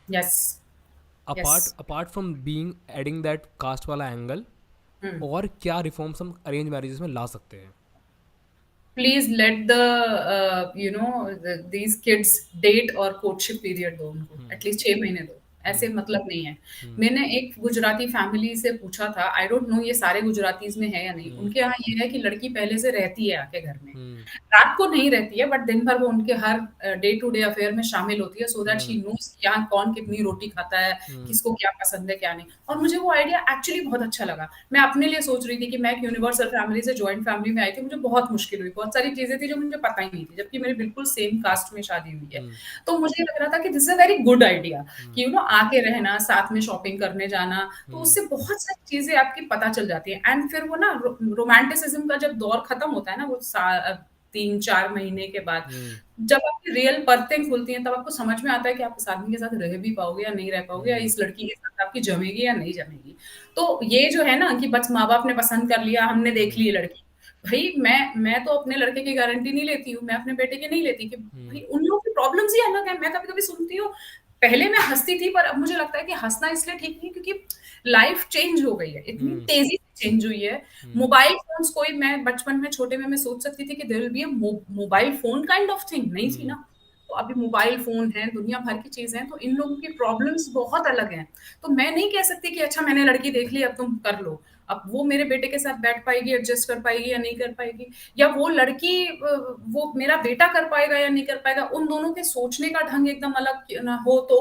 Yes, yes. Apart apart from being adding that caste वाला angle, हुँ। और क्या reforms हम अरेंज मैरिजेस में ला सकते हैं? Please let the these kids date और कोर्टशिप पीरियड दो उनको, हम्म। एटलीस्ट 6 महीने दो। ऐसे हम्म। मतलब नहीं है। हम्म। मैंने एक गुजराती फैमिली से पूछा था, आई डोंट नो ये सारे गुजरातीज में है या नहीं। हम्म। उनके यहाँ ये है कि लड़की पहले से रहती है आके घर में, हम्म। रात को नहीं रहती है, बट दिन भर वो उनके हर डे टू डे अफेयर में शामिल होती है, so that she hmm. Knows यहाँ कौन कितनी रोटी खाता है, हम्म। किसको क्या पसंद है क्या नहीं। और मुझे वो आइडिया एक्चुअली बहुत अच्छा लगा। मैं अपने लिए सोच रही थी कि मैं एक यूनिवर्सल फैमिली से जॉइंट फैमिली में आई थी, मुझे बहुत मुश्किल हुई, बहुत सारी चीजें थी जो मुझे पता ही नहीं थी, जबकि मेरी बिल्कुल सेम कास्ट में शादी हुई है। हम्म। तो मुझे लग रहा था कि this is a very good idea, hmm. कि आके रहना, साथ में शॉपिंग करने जाना, तो हम्म। उससे बहुत सारी चीजें आपकी पता चल जाती है। एंड फिर वो ना रोमांटिसिज्म का जब दौर खत्म होता है ना, वो 3-4 महीने के बाद, हम्म। जब आपकी रियल परतें खुलती हैं, तब आपको समझ में आता है कि आप इस आदमी के साथ रह भी पाओगे या नहीं रह पाओगे, या हम्म। इस लड़की के साथ आपकी जमेगी या नहीं जमेगी। तो ये जो है ना कि बस माँ-बाप ने पसंद कर लिया, हमने देख हम्म। ली लड़की। भई मैं तो अपने लड़के की गारंटी नहीं लेती हूँ, मैं अपने बेटे की नहीं लेती, कि हम्म। भई उन लोगों की प्रॉब्लम्स ही अलग है। मैं कभी-कभी सुनती हूँ, पहले मैं हँसती थी, पर अब मुझे लगता है कि हँसना इसलिए ठीक नहीं है क्योंकि लाइफ चेंज हो गई है, इतनी हम्म। तेज़ी से चेंज हुई है। हम्म। मोबाइल फ़ोन्स, कोई मैं बचपन में छोटे में मैं सोच सकती थी कि there will be a mobile phone kind of thing, नहीं थी हम्म। ना। तो अभी मोबाइल फ़ोन है, दुनिया भर की चीज़ें हैं, तो इन लोगों की प्रॉब्लम्स बहुत अलग हैं। तो मैं नहीं कह सकती कि अच्छा मैंने लड़की देख ली, अब तुम कर लो। अब वो मेरे बेटे के साथ बैठ पाएगी, एडजस्ट कर पाएगी या नहीं कर पाएगी, या वो लड़की वो मेरा बेटा कर पाएगा या नहीं कर पाएगा, उन दोनों के सोचने का ढंग एकदम अलग ना हो तो।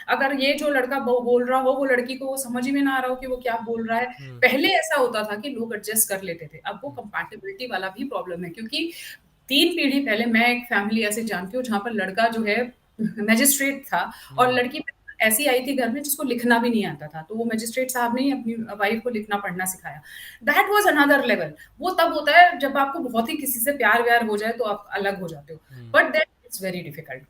अगर ये जो लड़का बोल रहा हो, वो लड़की को वो समझ ही में ना आ रहा हो कि वो क्या बोल रहा है। हम्म। पहले ऐसा होता था कि लोग एडजस्ट कर लेते थे, अब वो कंपैटिबिलिटी वाला भी प्रॉब्लम है, क्योंकि 3 पीढ़ी पहले मैं एक फैमिली ऐसे जानती हूँ जहाँ पर लड़का जो है मैजिस्ट्रेट था, और हम्म। लड़की ऐसी आई थी घर में जिसको लिखना भी नहीं आता था, तो वो मैजिस्ट्रेट साहब ने ही अपनी वाइफ को लिखना पढ़ना सिखाया। That was another level. वो तब होता है जब आपको बहुत ही किसी से प्यार-व्यार हो जाए तो आप अलग हो जाते हो। Hmm. But then it's very difficult.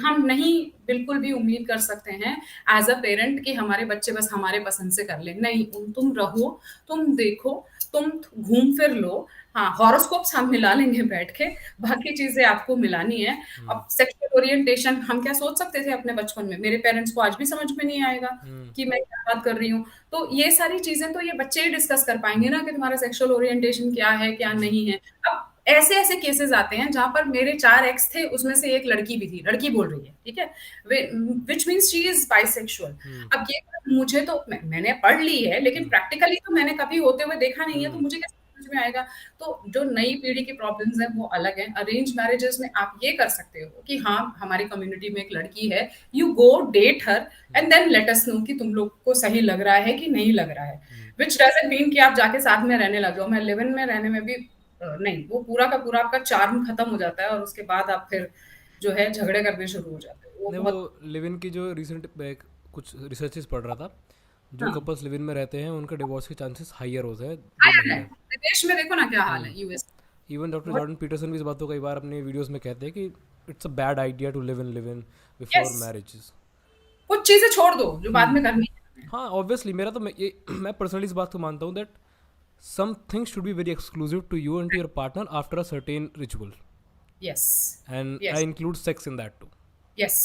हम नहीं बिल्कुल भी उम्मीद कर सकते हैं एज़ अ पेरेंट कि हमारे बच्चे बस हमारे पसंद से कर लें। नहीं, तुम रहो, तुम देखो, तुम घूम फिर लो। हाँ, हॉरोस्कोप्स हम मिला लेंगे बैठ के, बाकी चीज़ें आपको मिलानी है। हम्म। अब सेक्सुअल ओरिएंटेशन हम क्या सोच सकते थे अपने बचपन में? मेरे पेरेंट्स को आज भी समझ में नहीं आएगा हम्म। कि मैं क्या बात कर रही हूँ। तो ये सारी चीज़ें तो ये बच्चे ही डिस्कस कर पाएँगे ना कि तुम्हारा सेक्सुअल ओरिएंटेशन क्या है, क्या हम्म। नहीं है। अब ऐसे-ऐसे केसेज़ आते हैं जहाँ पर मेरे 4 एक्स थे, उसमें से एक लड़की भी थी, लड़की बोल रही है, ठीक है? वे which means she is bisexual. Hmm. अब ये बात मुझे तो मैंने पढ़ ली है, लेकिन हम्म। प्रैक्टिकली तो मैंने कभी होते हुए देखा नहीं है, तो हम्म। मुझे कैसे समझ में आएगा? तो जो नई पीढ़ी की प्रॉब्लम्स हैं वो अलग हैं। अरेंज मैरेजेस में आप ये कर सकते हो कि हाँ, हमारी कम्युनिटी में एक लड़की है, you go date her and then let us know कि तुम लोग को सही लग रहा है कि नहीं लग रहा है। हम्म। व्हिच डज़न्ट मीन कि आप जाके साथ में रहने लग जाओ। मैं लिव इन में रहने में भी नहीं, वो पूरा का पूरा आपका चार्म खत्म हो जाता है और उसके बाद आप फिर जो है झगड़े करने शुरू हो जाते हो। वो नहीं, वो बहुत लिव इन की जो रिसेंट कुछ रिसर्चेस पढ़ रहा था, जो हाँ, कपल्स लिव इन में रहते हैं उनका डिवोर्स के चांसेस हाइयर होते हैं जो आया नहीं है। रहते। विदेश में देखो ना क्या हाल हम्म। है यूएस। इवन डॉक्टर बहुत जॉर्डन पीटरसन भी इस बात को कई बार अपने वीडियोस में कहते हैं कि it's a bad idea to live in before yes, marriages. कुछ चीज़ें छोड़ दो जो बाद हम्म। में करनी है हमें। हाँ, ऑब्वियसली मेरा तो मैं पर्सनली इस बात को मानता हूँ that some things should be very exclusive to you and to your partner after a certain ritual, yes, and I yes. include sex in that too, yes,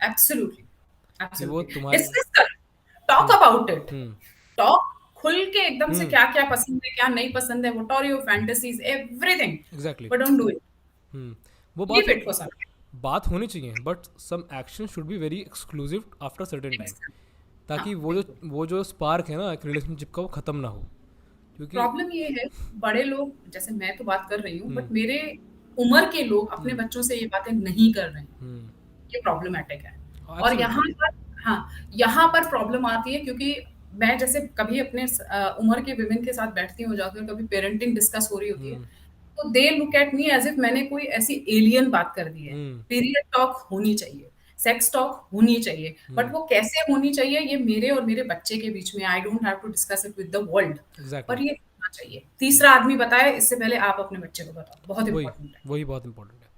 absolutely, कि वो एब्सोल्युटली। तुम्हारे। डिस्कस करें, talk hmm. About it. Hmm. Talk खुल के एकदम से हम्म। क्या-क्या पसंद है, क्या नहीं पसंद है, what are your fantasies, everything, exactly. But don't do it. Hmm. वो लीव इट फॉर सम बात होनी चाहिए, but some action should be very exclusive after certain time, time. ताकि हाँ, बिल्कुल। वो जो स्पार्क है ना एक रिलेशनशिप का, वो ख़त्म ना हो, क्योंकि। प्रॉब्लम ये है, बड़े लोग जैसे मैं तो बात कर रही हूँ, हम्म। बट मेरे उम्र के लोग अपने हम्म। बच्चों से ये बातें नहीं कर रहे हैं। हम्म। ये प्रॉब्लमैटिक है। और यहाँ एब्सोल्युटली। पर हाँ, यहाँ पर प्रॉब्लम आती है क्योंकि मैं जैसे कभी अपने उम्र के विमेन के साथ बैठती हूँ जाकर, कभी पेरेंटिंग डिस्कस हो रही होती है, हम्म। तो they look at me as if मैंने कोई ऐसी एलियन बात कर दी है। हम्म। पीरियड टॉक होनी चाहिए, सेक्स टॉक होनी चाहिए, बट हम्म। वो कैसे होनी चाहिए ये मेरे और मेरे बच्चे के बीच में, I don't have to discuss it with the world, exactly. पर ये होना चाहिए। तीसरा आदमी बताए इससे पहले आप अपने बच्चे को बताओ, बहुत वही इम्पोर्टेंट है। वही बहुत इंपॉर्टेंट है।